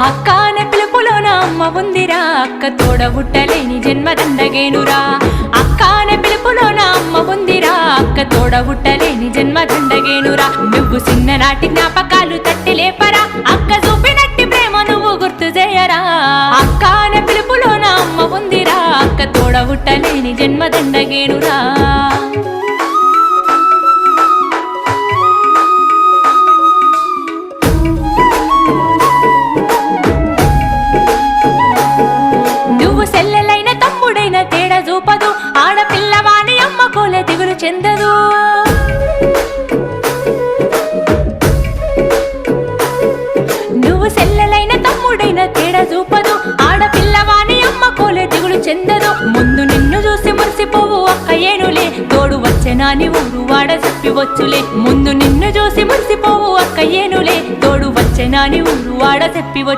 అక్క అనే పిలుపులోన అమ్మ ఉందిరా, అక్క తోడబుట్టలేని జన్మదండగేనురా. అక్క అనే పిలుపులోన అమ్మ ఉందిరా, అక్క తోడబుట్టలేని జన్మదండగేనురా. నువ్వు చిన్ననాటి జ్ఞాపకాలు తట్టి లేపరా, అక్క చూపినట్టి ప్రేమ నువ్వు గుర్తు చేయరా. అక్క అనే పిలుపులోన అమ్మ ఉందిరా, అక్క తోడబుట్టలేని జన్మదండగేనురా. నువ్వు సెల్లెలైన తమ్ముడైన తేడా చూపదు, ఆడపిల్లవాని అమ్మ కోలే దిగులు చెందదు. నువ్వు సెల్లెలైన తమ్ముడైన తేడా చూపదు, ఆడపిల్లవాని అమ్మ కోలే దిగులు చెందదు. ముందు నిన్ను చూసి మురిసిపోవు అక్క ఏనులే, తోడు వచ్చెనాని ఊరు వాడ చెప్పి వచ్చులే. ముందు నిన్ను చూసి మురిసిపోవు అక్క ఏనులే, తోడు వచ్చెనాని ఊరు వాడ చెప్పి వచ్చు.